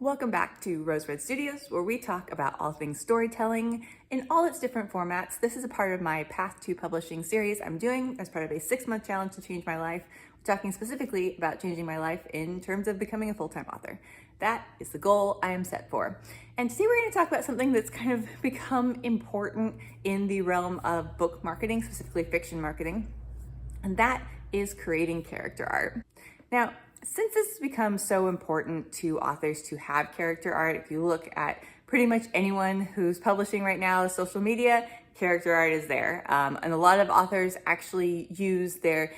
Welcome back to Rose Red Studios, where we talk about all things storytelling in all its different formats. This is a part of my Path to Publishing series I'm doing as part of a 6-month challenge to change my life. We're talking specifically about changing my life in terms of becoming a full-time author. That is the goal I am set for. And today we're going to talk about something that's kind of become important in the realm of book marketing, specifically fiction marketing, and that is creating character art. Now, since this has become so important to authors to have character art, if you look at pretty much anyone who's publishing right now, social media, character art is there. And a lot of authors actually use their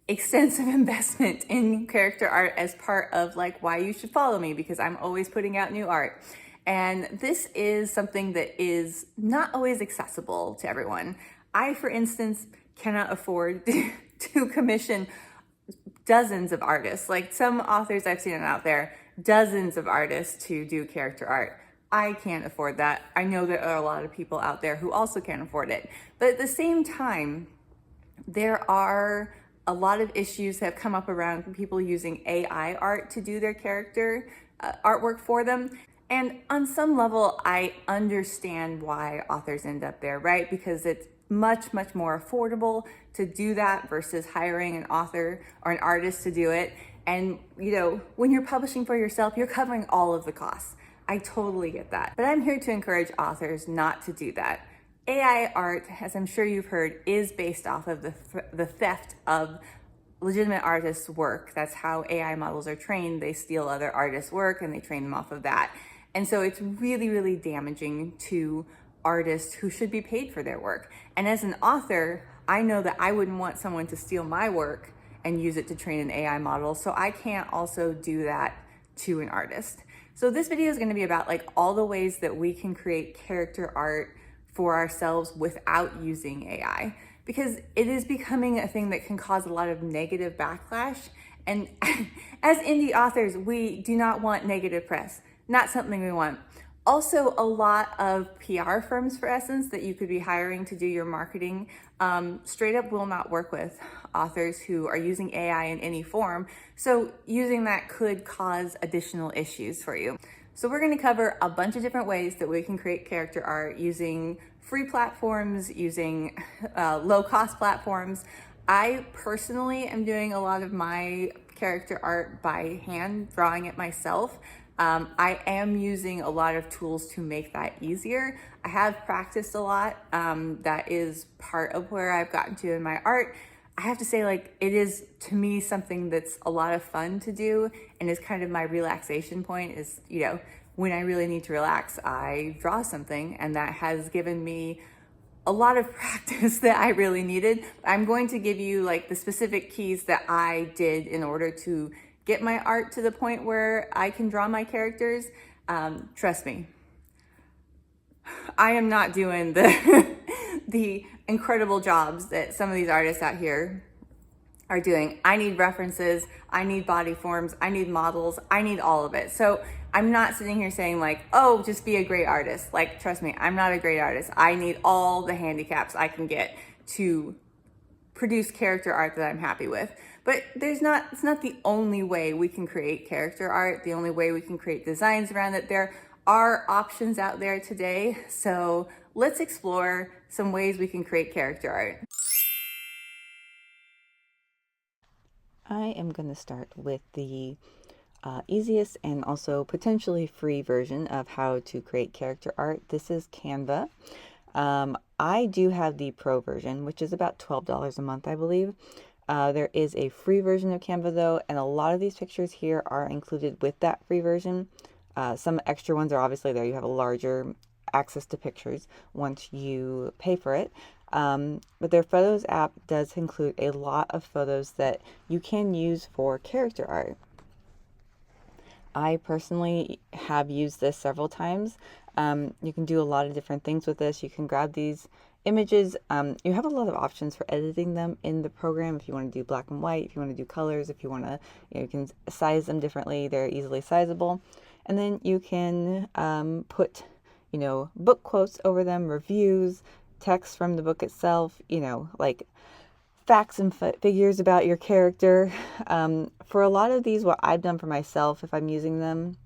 extensive investment in character art as part of like why you should follow me, because I'm always putting out new art. And this is something that is not always accessible to everyone. I, for instance, cannot afford to commission dozens of artists. Like some authors I've seen out there, dozens of artists to do character art. I can't afford that. I know there are a lot of people out there who also can't afford it. But at the same time, there are a lot of issues that have come up around people using AI art to do their character artwork for them. And on some level, I understand why authors end up there, right? Because it's much more affordable to do that versus hiring an author or an artist to do it. And when you're publishing for yourself, you're covering all of the costs. I totally get that. But I'm here to encourage authors not to do that. AI art, as I'm sure you've heard, is based off of the theft of legitimate artists' work. That's how AI models are trained. They steal other artists' work and they train them off of that. And so it's really damaging to artists who should be paid for their work. And as an author, I know that I wouldn't want someone to steal my work and use it to train an AI model, so I can't also do that to an artist. So this video is going to be about like all the ways that we can create character art for ourselves without using AI, because it is becoming a thing that can cause a lot of negative backlash. And as indie authors, we do not want negative press. Not something we want. Also, a lot of PR firms, for essence, that you could be hiring to do your marketing, straight up will not work with authors who are using AI in any form. So using that could cause additional issues for you. So we're going to cover a bunch of different ways that we can create character art using free platforms, using low-cost platforms. I personally am doing a lot of my character art by hand, drawing it myself. I am using a lot of tools to make that easier. I have practiced a lot. That is part of where I've gotten to in my art. I have to say, like, it is to me something that's a lot of fun to do and is kind of my relaxation point is, when I really need to relax, I draw something, and that has given me a lot of practice that I really needed. I'm going to give you like the specific keys that I did in order to get my art to the point where I can draw my characters. Trust me, I am not doing the incredible jobs that some of these artists out here are doing. I need references, I need body forms, I need models, I need all of it. So I'm not sitting here saying like, oh, just be a great artist. Like, trust me, I'm not a great artist. I need all the handicaps I can get to produce character art that I'm happy with. But it's not the only way we can create character art, the only way we can create designs around it. There are options out there today. So let's explore some ways we can create character art. I am going to start with the easiest and also potentially free version of how to create character art. This is Canva. I do have the pro version, which is about $12 a month, I believe. There is a free version of Canva though, and a lot of these pictures here are included with that free version. Some extra ones are obviously there. You have a larger access to pictures once you pay for it. But their Photos app does include a lot of photos that you can use for character art. I personally have used this several times. You can do a lot of different things with this. You can grab these images. You have a lot of options for editing them in the program. If you want to do black and white, if you want to do colors, if you want to, you can size them differently. They're easily sizable. And then you can put, book quotes over them, reviews, text from the book itself, like facts and figures about your character. For a lot of these, what I've done for myself, if I'm using them,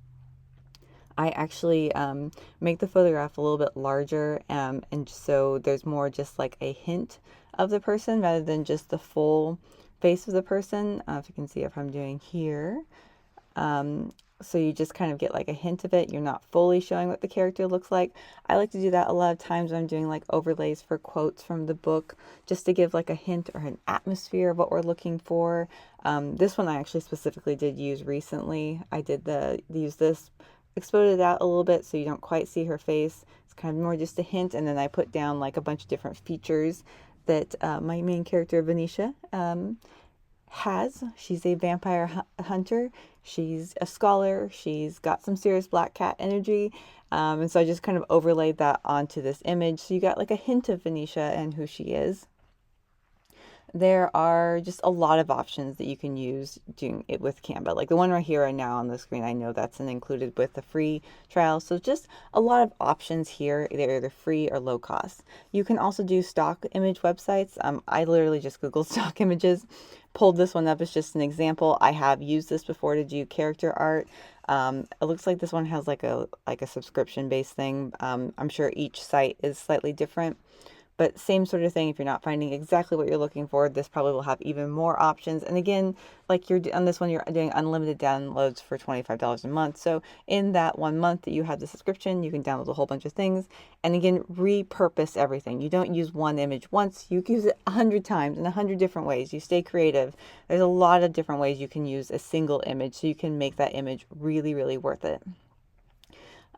I actually make the photograph a little bit larger, and so there's more just like a hint of the person rather than just the full face of the person. If you can see if I'm doing here. So you just kind of get like a hint of it. You're not fully showing what the character looks like. I like to do that a lot of times when I'm doing like overlays for quotes from the book, just to give like a hint or an atmosphere of what we're looking for. This one I actually specifically did use recently. I did use this, exploded it out a little bit so you don't quite see her face. It's kind of more just a hint, and then I put down like a bunch of different features that my main character, Venetia, has. She's a vampire hunter. She's a scholar. She's got some serious black cat energy. And so I just kind of overlaid that onto this image. So you got like a hint of Venetia and who she is. There are just a lot of options that you can use doing it with Canva. Like the one right here and now on the screen, I know that's included with the free trial. So just a lot of options here. They're either free or low cost. You can also do stock image websites. I literally just Googled stock images, pulled this one up as just an example. I have used this before to do character art. It looks like this one has like a subscription based thing. I'm sure each site is slightly different. But same sort of thing, if you're not finding exactly what you're looking for, this probably will have even more options. And again, like you're on this one, you're doing unlimited downloads for $25 a month. So in that 1 month that you have the subscription, you can download a whole bunch of things. And again, repurpose everything. You don't use one image once, you use it 100 times in 100 different ways. You stay creative. There's a lot of different ways you can use a single image so you can make that image really, really worth it.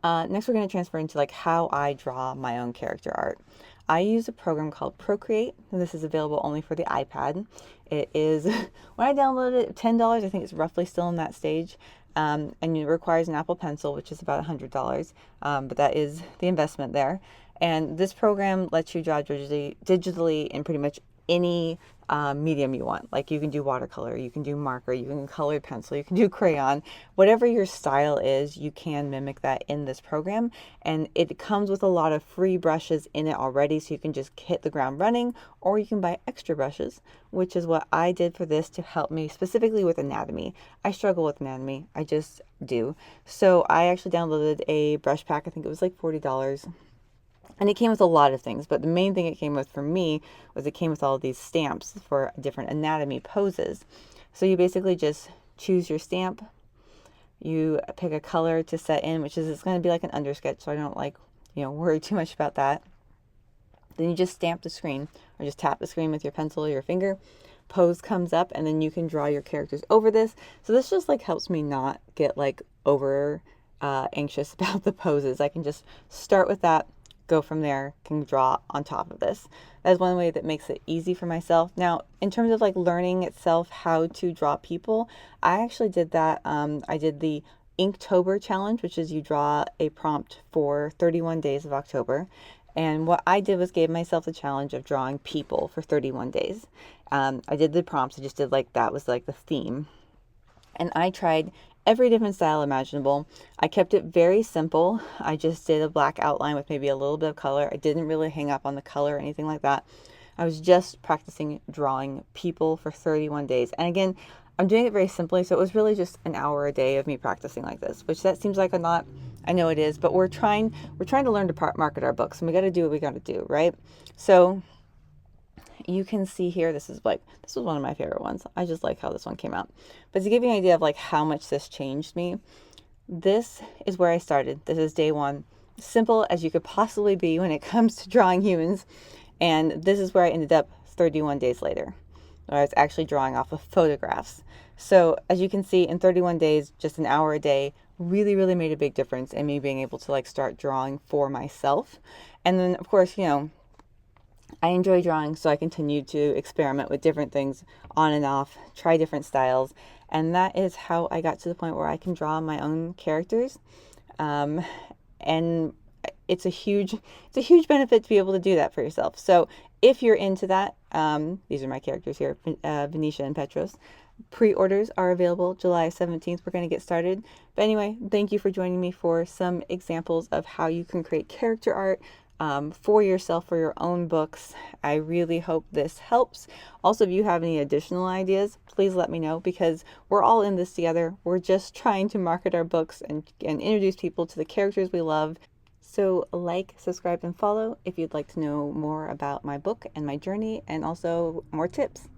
Next, we're going to transfer into like how I draw my own character art. I use a program called Procreate, and this is available only for the iPad. It is, when I downloaded it, $10. I think it's roughly still in that stage. And it requires an Apple Pencil, which is about $100, but that is the investment there. And this program lets you draw digitally in pretty much any medium you want. Like you can do watercolor, you can do marker, you can colored pencil, you can do crayon. Whatever your style is, you can mimic that in this program. And it comes with a lot of free brushes in it already, so you can just hit the ground running, or you can buy extra brushes, which is what I did for this to help me specifically with anatomy. I struggle with anatomy, I just do. So I actually downloaded a brush pack. I think it was like $40. And it came with a lot of things, but the main thing it came with for me was it came with all of these stamps for different anatomy poses. So you basically just choose your stamp, you pick a color to set in, which is, it's going to be like an undersketch, so I don't worry too much about that. Then you just stamp the screen, or just tap the screen with your pencil or your finger. Pose comes up, and then you can draw your characters over this. So this just like helps me not get like over anxious about the poses. I can just start with that, go from there, can draw on top of this. That's one way that makes it easy for myself. Now, in terms of like learning itself how to draw people, I actually did that. I did the Inktober challenge, which is you draw a prompt for 31 days of October. And what I did was gave myself the challenge of drawing people for 31 days. I did the prompts. I just did like, that was like the theme. And I tried every different style imaginable. I kept it very simple. I just did a black outline with maybe a little bit of color. I didn't really hang up on the color or anything like that. I was just practicing drawing people for 31 days. And again, I'm doing it very simply, so it was really just an hour a day of me practicing like this, which that seems like a lot. I know it is, but we're trying to learn to market our books, and we got to do what we got to do, right? So you can see here, this was one of my favorite ones. I just like how this one came out. But to give you an idea of like how much this changed me, this is where I started. This is day one. Simple as you could possibly be when it comes to drawing humans. And this is where I ended up 31 days later, where I was actually drawing off of photographs. So as you can see, in 31 days, just an hour a day, really, really made a big difference in me being able to like start drawing for myself. And then of course, I enjoy drawing, so I continue to experiment with different things on and off, try different styles, and that is how I got to the point where I can draw my own characters. And it's a huge benefit to be able to do that for yourself. So if you're into that, these are my characters here, Venetia and Petros. Pre-orders are available July 17th. We're going to get started. But anyway, thank you for joining me for some examples of how you can create character art. for yourself for your own books. I really hope this helps. Also, if you have any additional ideas, please let me know, because we're all in this together. We're just trying to market our books and introduce people to the characters we love. So like, subscribe, and follow if you'd like to know more about my book and my journey, and also more tips.